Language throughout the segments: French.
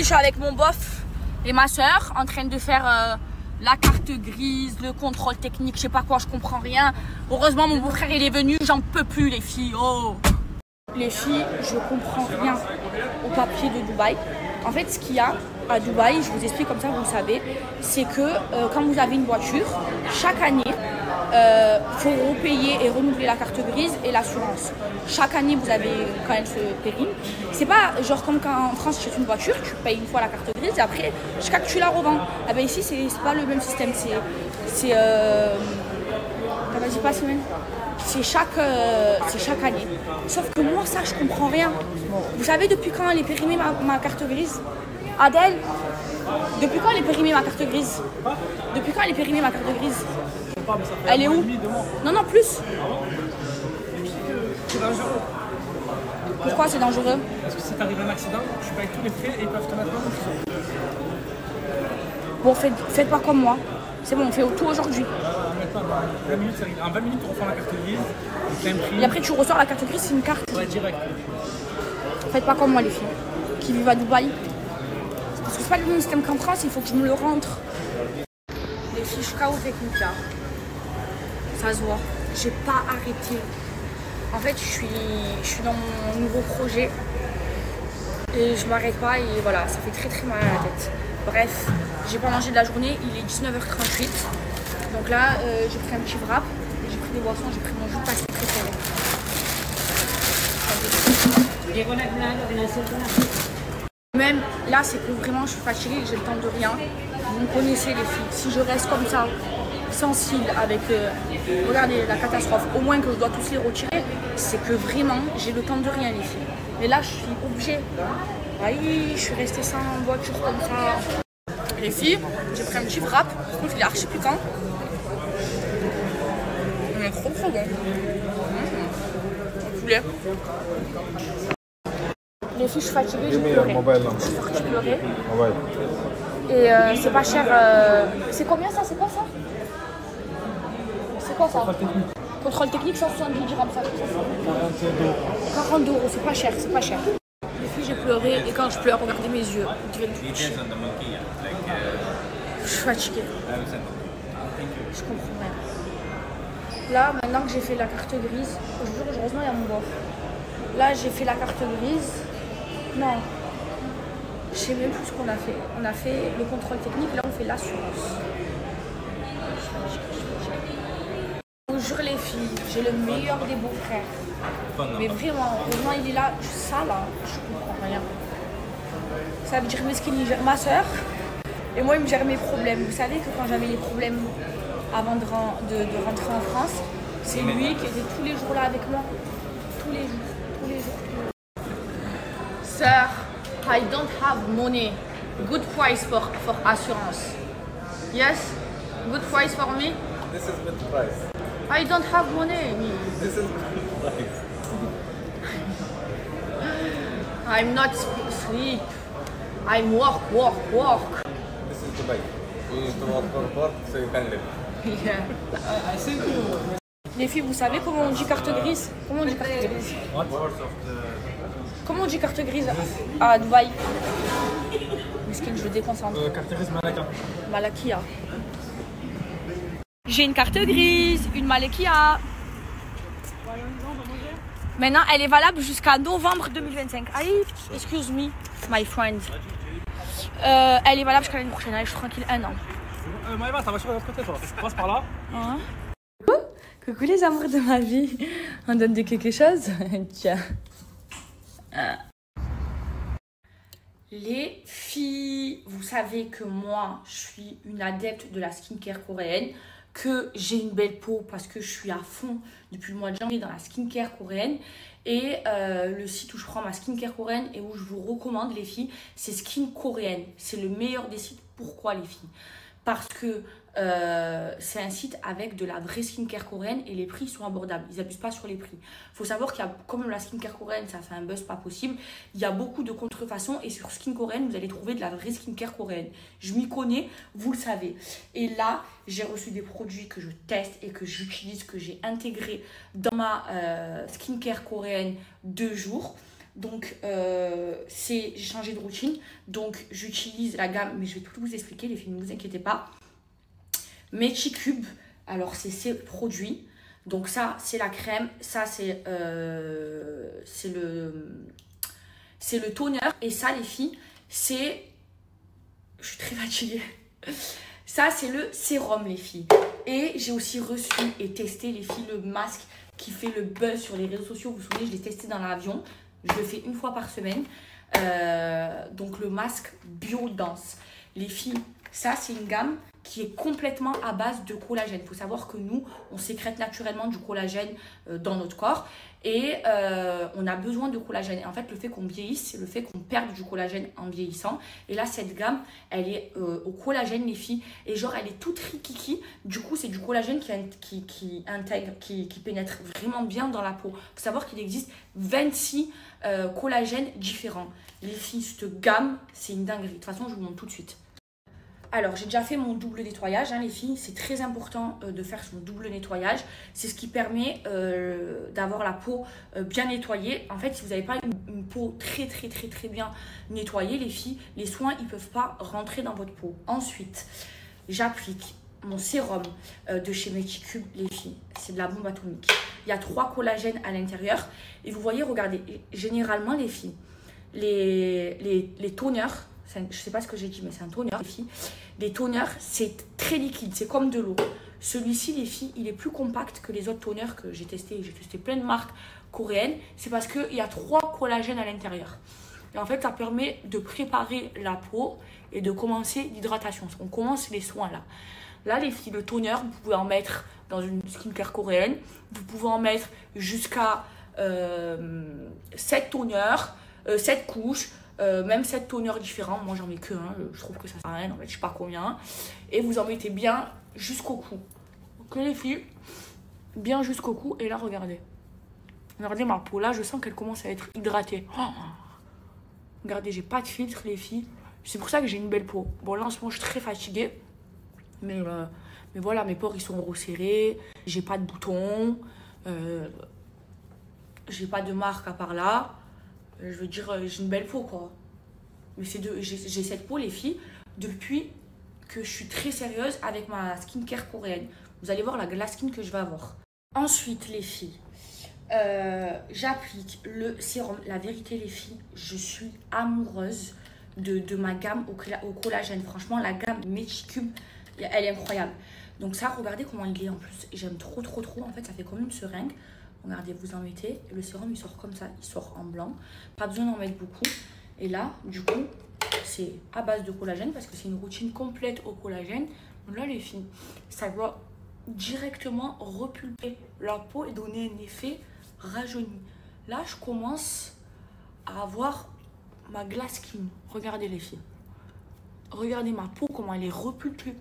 suis avec mon bof et ma soeur en train de faire la carte grise, le contrôle technique, je sais pas quoi, je comprends rien. Heureusement mon beau-frère il est venu, j'en peux plus les filles. Oh. Les filles, je comprends rien au papier de Dubaï. En fait, ce qu'il y a à Dubaï, je vous explique comme ça, vous le savez, c'est que quand vous avez une voiture, chaque année, faut repayer et renouveler la carte grise et l'assurance. Chaque année, vous avez quand elle se périme. C'est pas genre comme quand en France, tu achètes une voiture, tu payes une fois la carte grise et après, jusqu'à que tu la revends. Ah ben ici, c'est pas le même système. C'est vas-y, pas semaine. C'est chaque année. Sauf que moi, ça, je comprends rien. Vous savez depuis quand elle est périmée ma carte grise? Adèle, depuis quand elle est périmée ma carte grise? Depuis quand elle est périmée ma carte grise? Elle est où? Non, non, plus. C'est dangereux. Pourquoi c'est dangereux? Parce que si t'arrive un accident, tu payes tous les frais et ils peuvent te mettre en prison. Bon, faites pas comme moi. C'est bon, on fait tout aujourd'hui. En 20 minutes, tu refais la carte grise. Et après, tu ressors la carte grise, c'est une carte. Ouais, direct. Faites pas comme moi, les filles, qui vivent à Dubaï. Parce que c'est pas le même système qu'en France, il faut que je me le rentre. Les filles, je suis KO technique là. Ça se voit. J'ai pas arrêté. En fait, je suis dans mon nouveau projet. Et je m'arrête pas et voilà, ça fait très très mal à la tête. Bref, j'ai pas mangé de la journée, il est 19h38. Donc là, j'ai pris un petit wrap, j'ai pris des boissons, j'ai pris mon jus de pastis préféré. Même là, c'est que vraiment je suis fatiguée, j'ai le temps de rien. Vous me connaissez les filles, si je reste comme ça, sans cils, avec, regardez la catastrophe, au moins que je dois tous les retirer, c'est que vraiment j'ai le temps de rien les filles. Mais là, je suis obligée. Aïe, je suis restée sans voiture comme ça. Les filles, j'ai pris un petit wrap, par contre il est archi piquant. Il est trop bon. Poulet. Les filles, je suis fatiguée, j'ai pleuré. Je pleurais. Et c'est pas cher. C'est combien ça? C'est quoi ça? C'est quoi ça? Contrôle technique, 170 dirhams, ça. 40 €, c'est pas cher, c'est pas cher. Les filles, j'ai pleuré et quand je pleure, regardez mes yeux. Je suis fatiguée. Je comprends rien. Là, maintenant que j'ai fait la carte grise, je vous jure, heureusement, il y a mon bof. Là, j'ai fait la carte grise. Non. Je sais même plus ce qu'on a fait. On a fait le contrôle technique, là, on fait l'assurance. Je vous jure, les filles, j'ai le meilleur des beaux-frères. Mais vraiment, heureusement, il est là. Ça, là, je comprends rien. Ça veut dire Meskin, il gère ma soeur. Et moi, il me gère mes problèmes. Vous savez que quand j'avais les problèmes avant de rentrer en France, c'est lui qui était tous les jours là avec moi. Tous les jours. Sir, I don't have money. Good price for assurance. Yes? Good price for me? This is good price. I don't have money. This is good price. I'm not sleep. I'm work. This is Dubai. You need to work so you can live. Yeah. Les filles, vous savez comment on dit carte grise? Comment on dit carte grise? Comment on dit carte grise à Dubaï? Meskin, je le déconcentre. Carte grise Malaka. Malakia. J'ai une carte grise, une Malakia. Maintenant, elle est valable jusqu'à novembre 2025. Aïe, excuse me, my friend. Elle est valable jusqu'à l'année prochaine. Allez, je suis tranquille 1 an. Maëva, ta voiture est de l'autre côté, toi. Tu passes par là. Hein? Coucou les amours de ma vie. On donne de quelque chose? Tiens. Les filles, vous savez que moi, je suis une adepte de la skincare coréenne, que j'ai une belle peau parce que je suis à fond depuis le mois de janvier dans la skincare coréenne. Et le site où je prends ma skincare coréenne et où je vous recommande les filles, c'est Skin Coréenne. C'est le meilleur des sites. Pourquoi les filles? Parce que c'est un site avec de la vraie skincare coréenne et les prix sont abordables. Ils n'abusent pas sur les prix. Il faut savoir qu'il y a, comme la skincare coréenne, ça fait un buzz pas possible, il y a beaucoup de contrefaçons et sur Skin Coréenne, vous allez trouver de la vraie skincare coréenne. Je m'y connais, vous le savez. Et là, j'ai reçu des produits que je teste et que j'utilise, que j'ai intégré dans ma skincare coréenne 2 jours. Donc, j'ai changé de routine. Donc, j'utilise la gamme, mais je vais tout vous expliquer, les filles, ne vous inquiétez pas. Meticube, alors c'est ces produits. Donc, ça, c'est la crème. Ça, c'est le toner. Et ça, les filles, c'est... Je suis très fatiguée. Ça, c'est le sérum, les filles. Et j'ai aussi reçu et testé, les filles, le masque qui fait le buzz sur les réseaux sociaux. Vous vous souvenez, je l'ai testé dans l'avion. Je le fais une fois par semaine. Donc, le masque BioDense. Les filles, ça, c'est une gamme qui est complètement à base de collagène. Il faut savoir que nous, on sécrète naturellement du collagène dans notre corps. Et on a besoin de collagène. Et en fait, le fait qu'on vieillisse, c'est le fait qu'on perde du collagène en vieillissant. Et là, cette gamme, elle est au collagène, les filles. Et genre, elle est toute rikiki. Du coup, c'est du collagène qui intègre, qui pénètre vraiment bien dans la peau. Il faut savoir qu'il existe 26 collagènes différents. Les filles, cette gamme, c'est une dinguerie. De toute façon, je vous montre tout de suite. Alors, j'ai déjà fait mon double nettoyage, hein, les filles. C'est très important de faire son double nettoyage. C'est ce qui permet d'avoir la peau bien nettoyée. En fait, si vous n'avez pas une peau très bien nettoyée, les filles, les soins, ils ne peuvent pas rentrer dans votre peau. Ensuite, j'applique mon sérum de chez Meticube, les filles. C'est de la bombe atomique. Il y a 3 collagènes à l'intérieur. Et vous voyez, regardez, généralement, les filles, les toners... Je ne sais pas ce que j'ai dit, mais c'est un toner, les filles. Les toners, c'est très liquide, c'est comme de l'eau. Celui-ci, les filles, il est plus compact que les autres toners que j'ai testés. J'ai testé plein de marques coréennes. C'est parce qu'il y a 3 collagènes à l'intérieur. Et en fait, ça permet de préparer la peau et de commencer l'hydratation. On commence les soins là. Là, les filles, le toner, vous pouvez en mettre dans une skincare coréenne. Vous pouvez en mettre jusqu'à 7 toners, 7 couches. Même 7 toners différents, moi j'en mets que un, je trouve que ça sert à rien, en fait je sais pas combien. Et vous en mettez bien jusqu'au cou. Ok les filles, bien jusqu'au cou. Et là regardez, regardez ma peau, là je sens qu'elle commence à être hydratée. Oh, regardez, j'ai pas de filtre les filles, c'est pour ça que j'ai une belle peau. Bon là en ce moment je suis très fatiguée, mais voilà, mes pores ils sont resserrés, j'ai pas de boutons, j'ai pas de marque à part là. Je veux dire, j'ai une belle peau, quoi. Mais j'ai cette peau, les filles, depuis que je suis très sérieuse avec ma skincare coréenne. Vous allez voir la skin que je vais avoir. Ensuite, les filles, j'applique le sérum. La vérité, les filles, je suis amoureuse de ma gamme au collagène. Franchement, la gamme Meticube, elle est incroyable. Donc ça, regardez comment il est en plus. J'aime trop. En fait, ça fait comme une seringue. Regardez, vous en mettez, le sérum il sort comme ça, il sort en blanc. Pas besoin d'en mettre beaucoup. Et là, du coup, c'est à base de collagène parce que c'est une routine complète au collagène. Donc là, les filles, ça va directement repulper la peau et donner un effet rajeuni. Là, je commence à avoir ma glass skin. Regardez les filles. Regardez ma peau, comment elle est repulpée.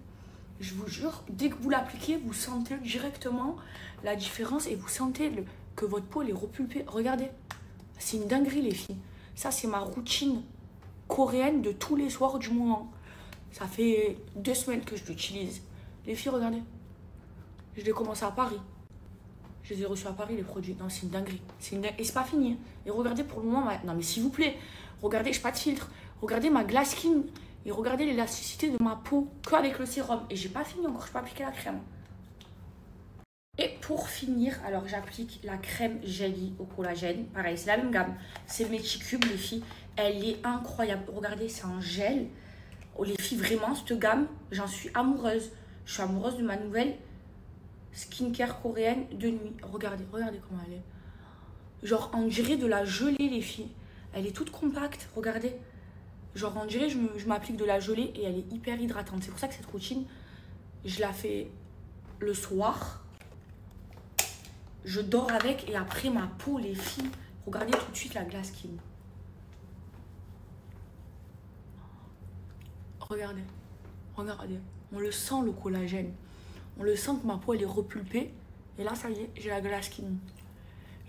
Je vous jure, dès que vous l'appliquez, vous sentez directement la différence et vous sentez que votre peau elle est repulpée. Regardez, c'est une dinguerie les filles. Ça, c'est ma routine coréenne de tous les soirs du moment. Ça fait 2 semaines que je l'utilise. Les filles, regardez. Je l'ai commencé à Paris. Je les ai reçus à Paris, les produits. Non, c'est une dinguerie. Et c'est pas fini. Et regardez pour le moment, non mais s'il vous plaît, regardez, je n'ai pas de filtre. Regardez ma glass skin. Et regardez l'élasticité de ma peau qu'avec le sérum. Et j'ai pas fini encore, je peux appliquer la crème. Et pour finir, alors j'applique la crème jelly au collagène. Pareil, c'est la même gamme. C'est Meticube, les filles. Elle est incroyable. Regardez, c'est en gel. Oh, les filles, vraiment, cette gamme, j'en suis amoureuse. Je suis amoureuse de ma nouvelle skincare coréenne de nuit. Regardez comment elle est. Genre, on dirait de la gelée, les filles. Elle est toute compacte, regardez. Genre, on dirait je m'applique de la gelée et elle est hyper hydratante. C'est pour ça que cette routine, je la fais le soir. Je dors avec et après ma peau, les filles, regardez tout de suite la glass skin. Regardez. On le sent le collagène. On le sent que ma peau, elle est repulpée. Et là, ça y est, j'ai la glass skin.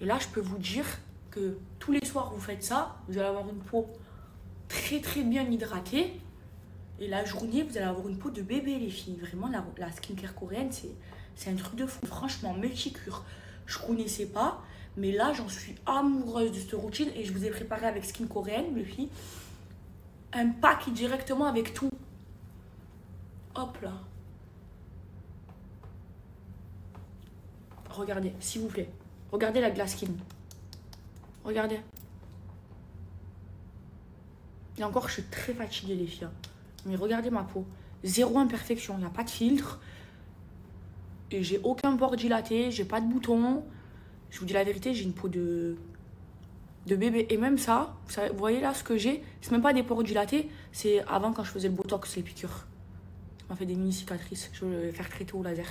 Et là, je peux vous dire que tous les soirs, vous faites ça, vous allez avoir une peau très bien hydratée. Et la journée, vous allez avoir une peau de bébé, les filles. Vraiment, la skincare coréenne, c'est un truc de fou. Franchement, Multicure, je connaissais pas. Mais là, j'en suis amoureuse de cette routine et je vous ai préparé avec Skin Coréenne, les filles, un pack directement avec tout. Hop là. Regardez, s'il vous plaît. Regardez la glace skin. Regardez. Et encore, je suis très fatiguée, les filles. Mais regardez ma peau. Zéro imperfection. Il n'y a pas de filtre. Et j'ai aucun pore dilaté. J'ai pas de boutons. Je vous dis la vérité, j'ai une peau de bébé. Et même ça, vous voyez là ce que j'ai, c'est même pas des pores dilatés. C'est avant quand je faisais le botox, les piqûres. Ça m'a fait des mini cicatrices. Je vais le faire traiter au laser.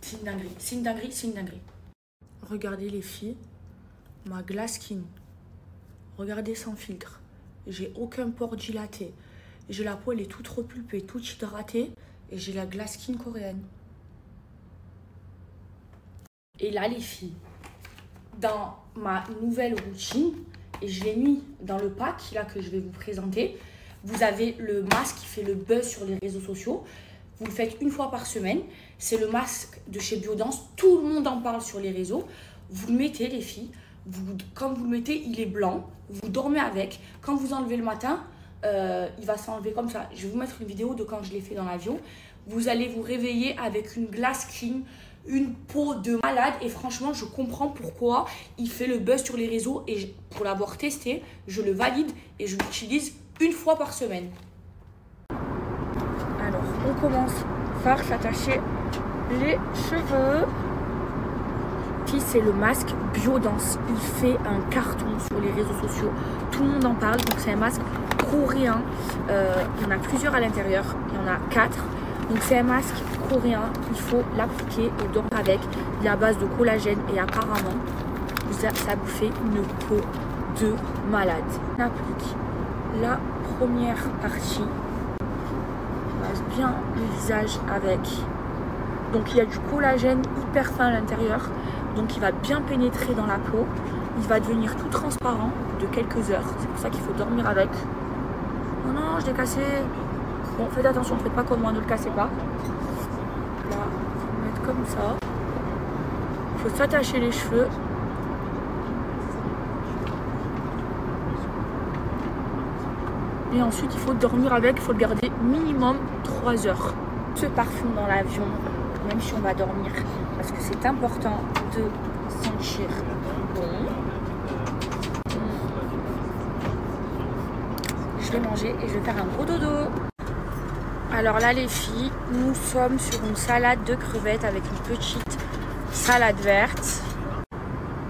C'est une dinguerie, c'est une dinguerie, c'est une dinguerie. Regardez les filles, ma glace skin. Regardez sans filtre. J'ai aucun pore dilaté. J'ai la peau, elle est toute repulpée, toute hydratée. Et j'ai la glace skin coréenne. Et là les filles, dans ma nouvelle routine, et je l'ai mis dans le pack là que je vais vous présenter, vous avez le masque qui fait le buzz sur les réseaux sociaux. Vous le faites une fois par semaine. C'est le masque de chez Biodance. Tout le monde en parle sur les réseaux. Vous le mettez, les filles. Quand vous le mettez, il est blanc. Vous dormez avec. Quand vous enlevez le matin, il va s'enlever comme ça. Je vais vous mettre une vidéo de quand je l'ai fait dans l'avion. Vous allez vous réveiller avec une glace skin, une peau de malade. Et franchement, je comprends pourquoi il fait le buzz sur les réseaux. Et pour l'avoir testé, je le valide et je l'utilise une fois par semaine. Alors, on commence par s'attacher les cheveux. Puis c'est le masque Biodance. Il fait un carton sur les réseaux sociaux. Tout le monde en parle. Donc c'est un masque coréen. Il y en a plusieurs à l'intérieur. Il y en a 4. Donc c'est un masque coréen. Il faut l'appliquer et dormir avec. Il est à base de collagène et apparemment, ça vous fait une peau de malade. On applique la première partie. Bien le visage avec. Donc il y a du collagène hyper fin à l'intérieur. Donc il va bien pénétrer dans la peau. Il va devenir tout transparent de quelques heures. C'est pour ça qu'il faut dormir avec. Oh non, je l'ai cassé. Bon, faites attention, faites pas comme moi, ne le cassez pas. Là, il faut mettre comme ça. Il faut s'attacher les cheveux. Et ensuite, il faut dormir avec, il faut le garder minimum 3 heures. Ce parfum dans l'avion, même si on va dormir, parce que c'est important de sentir bon. Je vais manger et je vais faire un gros dodo. Alors là, les filles, nous sommes sur une salade de crevettes avec une petite salade verte.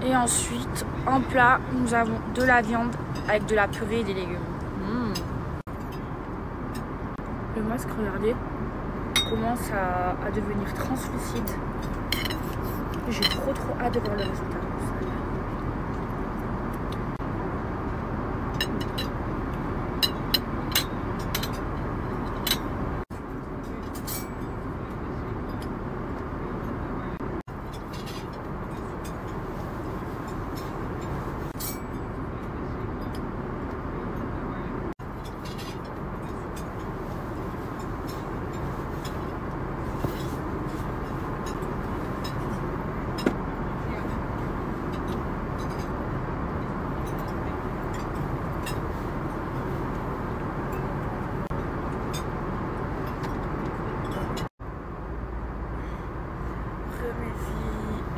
Et ensuite, en plat, nous avons de la viande avec de la purée et des légumes. Le masque, regardez, commence à devenir translucide. J'ai trop hâte de voir le résultat.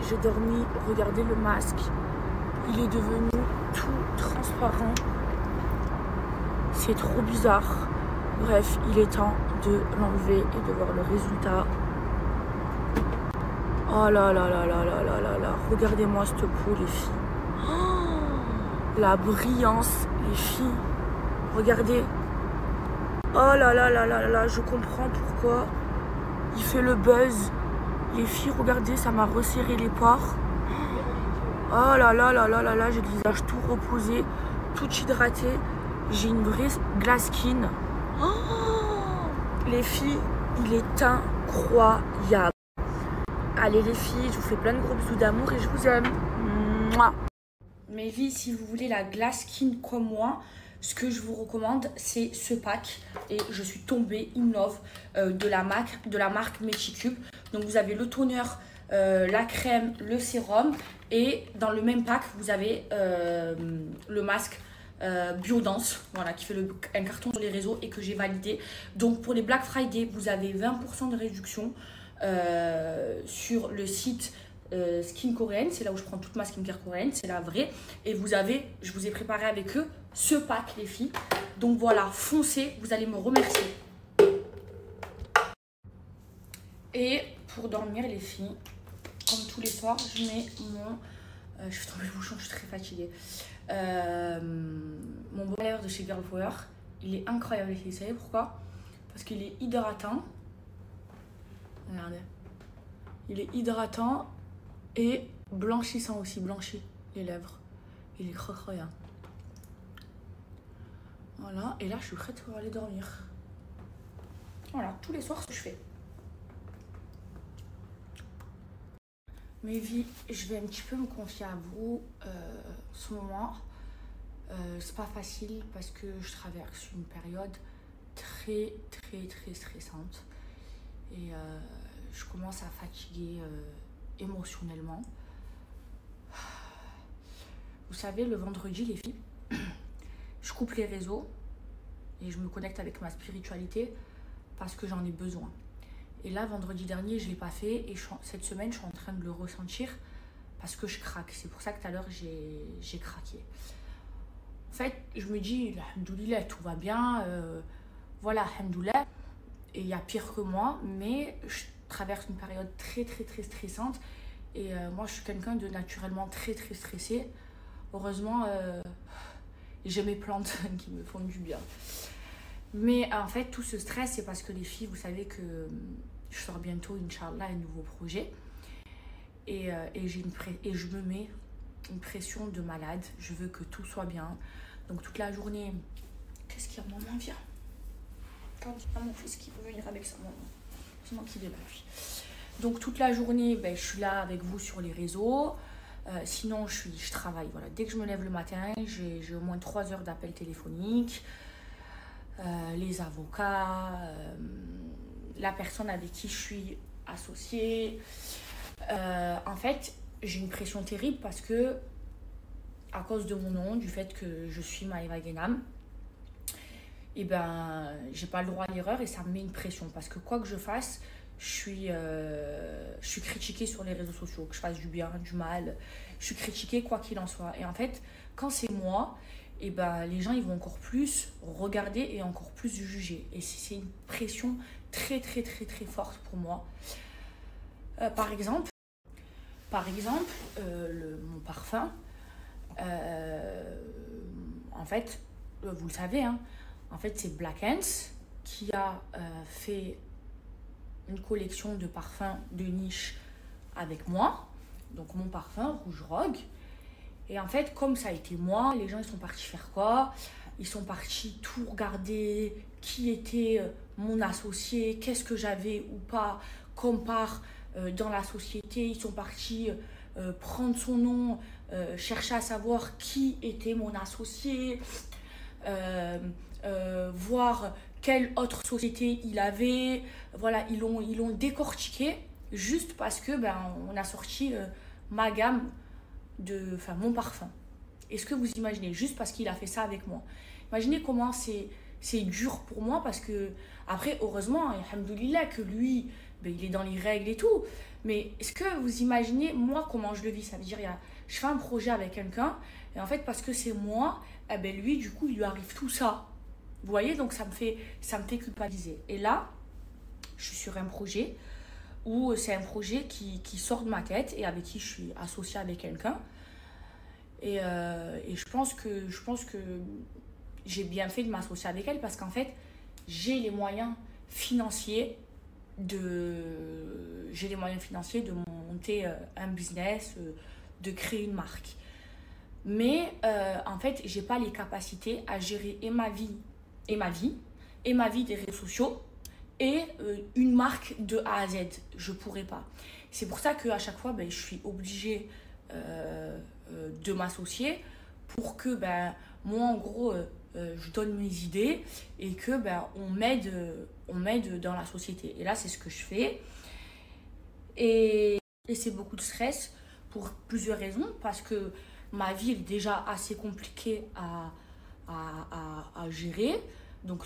J'ai dormi, regardez le masque, il est devenu tout transparent, c'est trop bizarre. Bref, il est temps de l'enlever et de voir le résultat. Oh là là là là là là là là, regardez-moi cette peau les filles. Oh, la brillance les filles, regardez. Oh là là là là là, je comprends pourquoi il fait le buzz. Les filles, regardez, ça m'a resserré les pores. Oh là là là là là là, j'ai le visage tout reposé, tout hydraté. J'ai une vraie glace skin. Oh, les filles, il est incroyable. Allez les filles, je vous fais plein de gros bisous d'amour et je vous aime. Mouah. Mes filles, si vous voulez la glace skin comme moi, ce que je vous recommande, c'est ce pack. Et je suis tombée in love de la marque Meticube. Donc vous avez le toner la crème, le sérum. Et dans le même pack, vous avez le masque Biodance, voilà, qui fait un carton sur les réseaux et que j'ai validé. Donc pour les Black Friday, vous avez 20% de réduction sur le site Skin Coréenne. C'est là où je prends toute ma skincare coréenne, c'est la vraie. Et vous avez, je vous ai préparé avec eux ce pack, les filles. Donc voilà, foncez, vous allez me remercier. Et pour dormir, les filles, comme tous les soirs, je mets mon... je vais tomber le bouchon, je suis très fatiguée. Mon bronzer de chez Girl Power, il est incroyable, les filles. Vous savez pourquoi? Parce qu'il est hydratant. Regardez. Il est hydratant et blanchissant aussi, blanchit les lèvres. Il est croquant. Voilà, et là je suis prête pour aller dormir. Voilà, tous les soirs, ce que je fais. Mes vies, je vais un petit peu me confier à vous en ce moment. C'est pas facile parce que je traverse une période très stressante. Et je commence à fatiguer émotionnellement. Vous savez, le vendredi, les filles, je coupe les réseaux et je me connecte avec ma spiritualité parce que j'en ai besoin. Et là, vendredi dernier, je ne l'ai pas fait et cette semaine, je suis en train de le ressentir parce que je craque. C'est pour ça que tout à l'heure, j'ai craqué. En fait, je me dis, alhamdoulilah, tout va bien. Voilà, alhamdoulilah. Et il y a pire que moi, mais je traverse une période très stressante. Et moi, je suis quelqu'un de naturellement très stressé. Heureusement, j'ai mes plantes qui me font du bien. Mais en fait, tout ce stress, c'est parce que les filles, vous savez que je sors bientôt, Inch'Allah, un nouveau projet. Et je me mets une pression de malade. Je veux que tout soit bien. Donc toute la journée, qu'est-ce qu'il y a, maman, viens. Quand il y a mon fils qui veut venir avec sa maman. C'est moi qui l'ai là, lui. Donc toute la journée, ben, je suis là avec vous sur les réseaux. Sinon, je travaille. Voilà. Dès que je me lève le matin, j'ai au moins 3 heures d'appel téléphonique. Les avocats, la personne avec qui je suis associée. En fait, j'ai une pression terrible parce que, à cause de mon nom, du fait que je suis Maeva Guénam, et ben, j'ai pas le droit à l'erreur et ça me met une pression parce que quoi que je fasse, je suis critiquée sur les réseaux sociaux, que je fasse du bien, du mal, je suis critiquée quoi qu'il en soit. Et en fait, quand c'est moi, et ben, les gens ils vont encore plus regarder et encore plus juger. Et c'est une pression très forte pour moi. Par exemple, mon parfum, en fait, vous le savez, hein, en fait c'est Black Ants qui a fait une collection de parfums de niche avec moi. Donc mon parfum, Rouge Rogue. Et en fait, comme ça a été moi, les gens ils sont partis faire quoi? Ils sont partis tout regarder, qui était mon associé, qu'est-ce que j'avais ou pas comme part dans la société. Ils sont partis prendre son nom, chercher à savoir qui était mon associé, voir quelle autre société il avait. Voilà, ils l'ont décortiqué juste parce que ben, on a sorti ma gamme mon parfum. Est-ce que vous imaginez, juste parce qu'il a fait ça avec moi? Imaginez comment c'est dur pour moi parce que, après, heureusement, alhamdoulilah, que lui, ben, il est dans les règles et tout. Mais est-ce que vous imaginez, moi, comment je le vis? Ça veut dire, je fais un projet avec quelqu'un et en fait, parce que c'est moi, eh ben, lui, du coup, il lui arrive tout ça. Vous voyez, donc ça me fait culpabiliser. Et là, je suis sur un projet où c'est un projet qui sort de ma tête et avec qui je suis associée avec quelqu'un. Et je pense que j'ai bien fait de m'associer avec elle parce qu'en fait, j'ai les moyens financiers de monter un business, de créer une marque. Mais en fait, j'ai pas les capacités à gérer et ma vie des réseaux sociaux et une marque de A à Z. Je pourrais pas. C'est pour ça qu'à chaque fois, ben, je suis obligée de m'associer pour que ben, moi, en gros, je donne mes idées et que ben, on m'aide dans la société. Et là, c'est ce que je fais. Et Et c'est beaucoup de stress pour plusieurs raisons. Parce que ma vie est déjà assez compliquée à gérer. Donc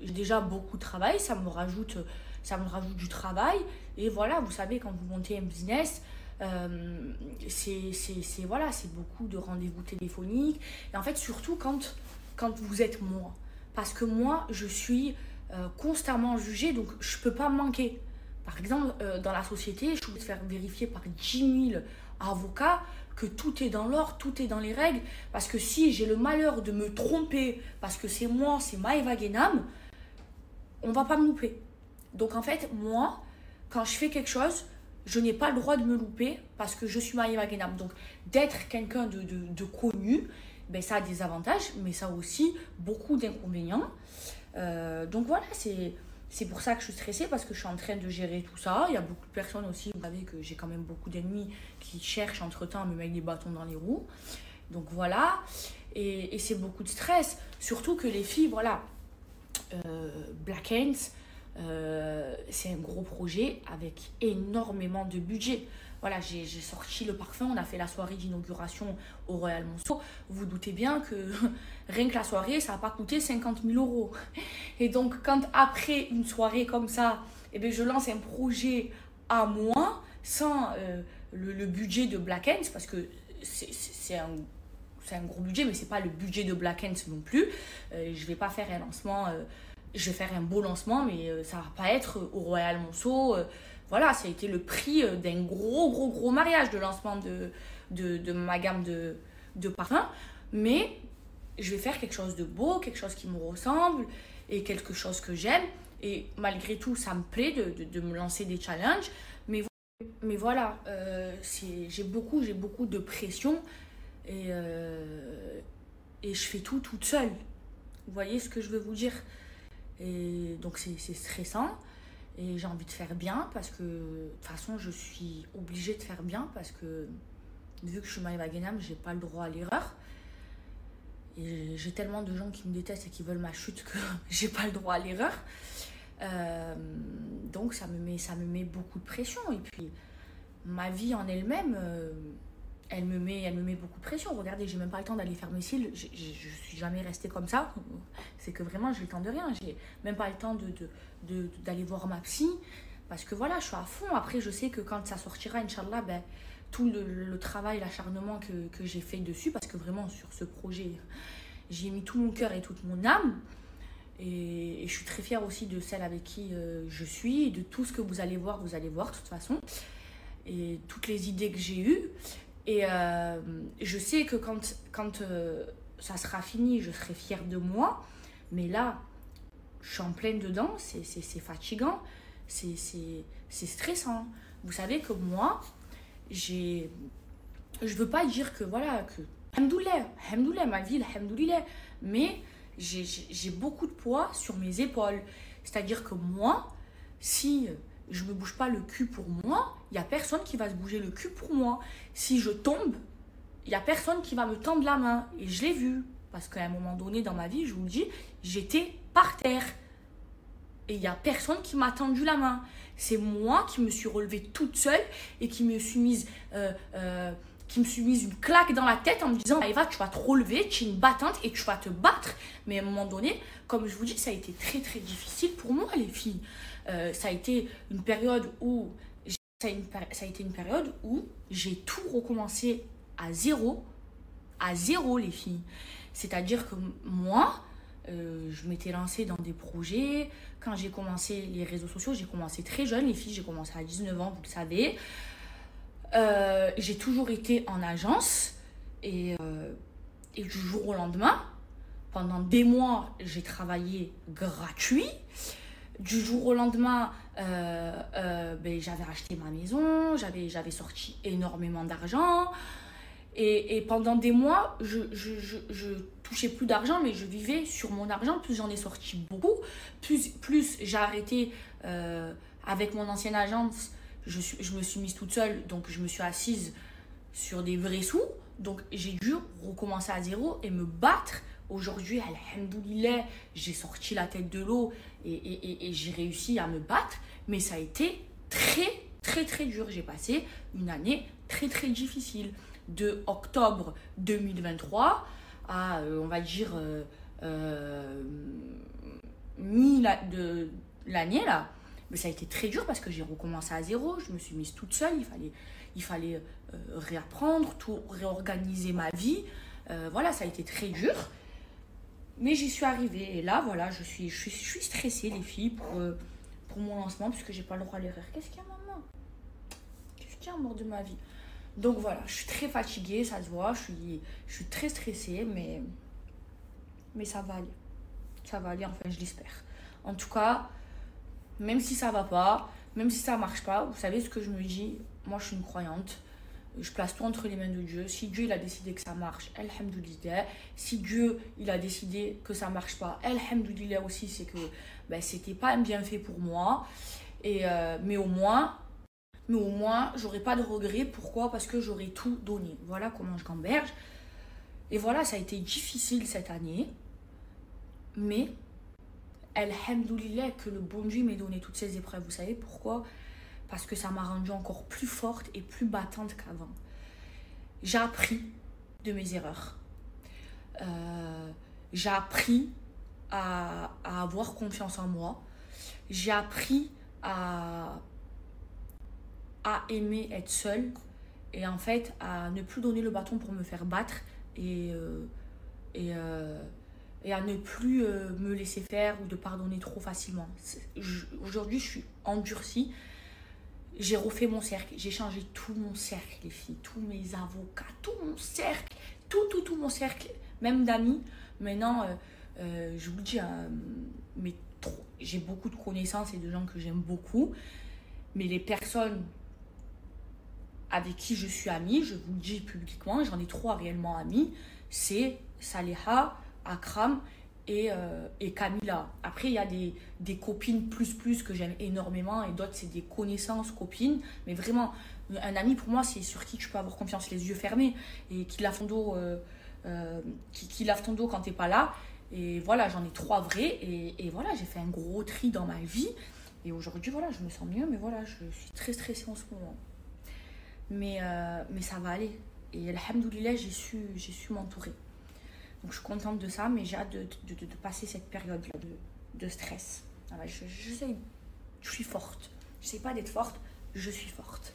j'ai déjà beaucoup de travail, ça me rajoute du travail. Et voilà, vous savez, quand vous montez un business, voilà, c'est beaucoup de rendez-vous téléphoniques. Et en fait, surtout quand vous êtes moi. Parce que moi, je suis constamment jugée, donc je ne peux pas manquer. Par exemple, dans la société, je peux faire vérifier par 10 000 avocats que tout est dans l'ordre, tout est dans les règles. Parce que si j'ai le malheur de me tromper, parce que c'est moi, c'est Maëva Guénam, on ne va pas me louper. Donc en fait, moi, quand je fais quelque chose, je n'ai pas le droit de me louper parce que je suis Maëva Guénam. Donc d'être quelqu'un de connu, ben, ça a des avantages, mais ça a aussi beaucoup d'inconvénients. Donc voilà, c'est pour ça que je suis stressée, parce que je suis en train de gérer tout ça. Il y a beaucoup de personnes aussi, vous savez que j'ai quand même beaucoup d'ennemis qui cherchent entre-temps à me mettre des bâtons dans les roues. Donc voilà, et c'est beaucoup de stress. Surtout que les filles, voilà, Black Hands, c'est un gros projet avec énormément de budget. Voilà, j'ai sorti le parfum, on a fait la soirée d'inauguration au Royal Monceau. Vous vous doutez bien que rien que la soirée, ça n'a pas coûté 50 000 €. Et donc, quand après une soirée comme ça, eh bien, je lance un projet à moi, sans le budget de Black Hands, parce que c'est un gros budget, mais ce n'est pas le budget de Black Hands non plus. Je ne vais pas faire un lancement, je vais faire un beau lancement, mais ça ne va pas être au Royal Monceau. Voilà, ça a été le prix d'un gros mariage de lancement de ma gamme de parfums. Mais je vais faire quelque chose de beau, quelque chose qui me ressemble et quelque chose que j'aime. Et malgré tout, ça me plaît de me lancer des challenges. Mais voilà, j'ai beaucoup de pression et je fais tout toute seule. Vous voyez ce que je veux vous dire? Et donc c'est stressant. Et j'ai envie de faire bien parce que de toute façon, je suis obligée de faire bien parce que vu que je suis Maëva Guénam, j'ai pas le droit à l'erreur. Et j'ai tellement de gens qui me détestent et qui veulent ma chute que j'ai pas le droit à l'erreur. Donc ça me met beaucoup de pression. Et puis ma vie en elle-même, elle me met beaucoup de pression. Regardez, j'ai même pas le temps d'aller faire mes cils. Je suis jamais restée comme ça. C'est que vraiment, j'ai le temps de rien. J'ai même pas le temps d'aller voir ma psy. Parce que voilà, je suis à fond. Après, je sais que quand ça sortira, Inch'Allah, ben, tout le travail, l'acharnement que j'ai fait dessus, parce que vraiment, sur ce projet, j'ai mis tout mon cœur et toute mon âme. Et je suis très fière aussi de celle avec qui je suis. Et de tout ce que vous allez voir de toute façon. Et toutes les idées que j'ai eues. Et je sais que quand ça sera fini, je serai fière de moi. Mais là, je suis en pleine dedans, c'est fatigant, c'est stressant. Vous savez que moi, je veux pas dire que voilà, que Alhamdoulilah, ma vie, Alhamdoulilah, mais j'ai beaucoup de poids sur mes épaules. C'est-à-dire que moi, si je ne me bouge pas le cul pour moi, il n'y a personne qui va se bouger le cul pour moi. Si je tombe, il n'y a personne qui va me tendre la main. Et je l'ai vu. Parce qu'à un moment donné dans ma vie, je vous le dis, j'étais par terre. Et il n'y a personne qui m'a tendu la main. C'est moi qui me suis relevée toute seule et qui me suis mise une claque dans la tête en me disant « Eva, tu vas te relever, tu es une battante et tu vas te battre. » Mais à un moment donné, comme je vous dis, ça a été très très difficile pour moi, les filles. Ça a été une période où j'ai tout recommencé à zéro, les filles. C'est-à-dire que moi, je m'étais lancée dans des projets. Quand j'ai commencé les réseaux sociaux, j'ai commencé très jeune, les filles, j'ai commencé à 19 ans, vous le savez. J'ai toujours été en agence et du jour au lendemain, pendant des mois, j'ai travaillé gratuit. Du jour au lendemain, j'avais acheté ma maison, j'avais sorti énormément d'argent. Et pendant des mois, je touchais plus d'argent, mais je vivais sur mon argent. Plus j'en ai sorti beaucoup, plus j'ai arrêté avec mon ancienne agence. Je me suis mise toute seule, donc je me suis assise sur des vrais sous. Donc j'ai dû recommencer à zéro et me battre. Aujourd'hui, alhamdoulilah, j'ai sorti la tête de l'eau et j'ai réussi à me battre. Mais ça a été très, très très dur. J'ai passé une année très très difficile. De octobre 2023 à, on va dire, de l'année là. Mais ça a été très dur parce que j'ai recommencé à zéro. Je me suis mise toute seule. Il fallait réapprendre, tout réorganiser ma vie. Voilà, ça a été très dur. Mais j'y suis arrivée. Et là, voilà, je suis stressée, les filles, pour mon lancement, puisque j'ai pas le droit à l'erreur. Qu'est-ce qu'il y a, maman? Qu'est-ce qu'il y a, mort de ma vie? Donc voilà, je suis très fatiguée, ça se voit. Je suis très stressée, mais ça va aller. Ça va aller, enfin, je l'espère. En tout cas, même si ça va pas, même si ça marche pas, vous savez ce que je me dis? Moi, je suis une croyante. Je place tout entre les mains de Dieu. Si Dieu il a décidé que ça marche, alhamdoulilah. Si Dieu il a décidé que ça marche pas, alhamdoulilah aussi, c'est que ben, c'était pas un bienfait pour moi. Mais au moins, j'aurais pas de regrets. Pourquoi? Parce que j'aurais tout donné. Voilà comment je gamberge. Et voilà, ça a été difficile cette année. Mais alhamdoulilah que le bon Dieu m'ait donné toutes ces épreuves. Vous savez pourquoi? Parce que ça m'a rendue encore plus forte et plus battante qu'avant. J'ai appris de mes erreurs. J'ai appris à avoir confiance en moi. J'ai appris à aimer être seule. Et en fait, à ne plus donner le bâton pour me faire battre. Et à ne plus me laisser faire ou de pardonner trop facilement. Aujourd'hui, je suis endurcie. J'ai refait mon cercle, j'ai changé tout mon cercle, les filles, tous mes avocats, tout mon cercle, tout mon cercle, même d'amis. Maintenant, je vous le dis, mais j'ai beaucoup de connaissances et de gens que j'aime beaucoup. Mais les personnes avec qui je suis amie, je vous le dis publiquement, j'en ai 3 réellement amis, c'est Saleha, Akram et Camilla. Après, il y a des copines plus que j'aime énormément et d'autres, c'est des connaissances, copines. Mais vraiment, un ami pour moi, c'est sur qui tu peux avoir confiance, les yeux fermés et qui lave ton dos, qui lave ton dos quand t'es pas là. Et voilà, j'en ai 3 vrais et voilà, j'ai fait un gros tri dans ma vie. Et aujourd'hui, voilà, je me sens mieux, mais voilà, je suis très stressée en ce moment. Mais ça va aller. Et alhamdoulilah, j'ai su m'entourer. Donc je suis contente de ça, mais j'ai hâte de passer cette période-là de stress. Voilà, je suis forte. Je ne sais pas d'être forte, je suis forte.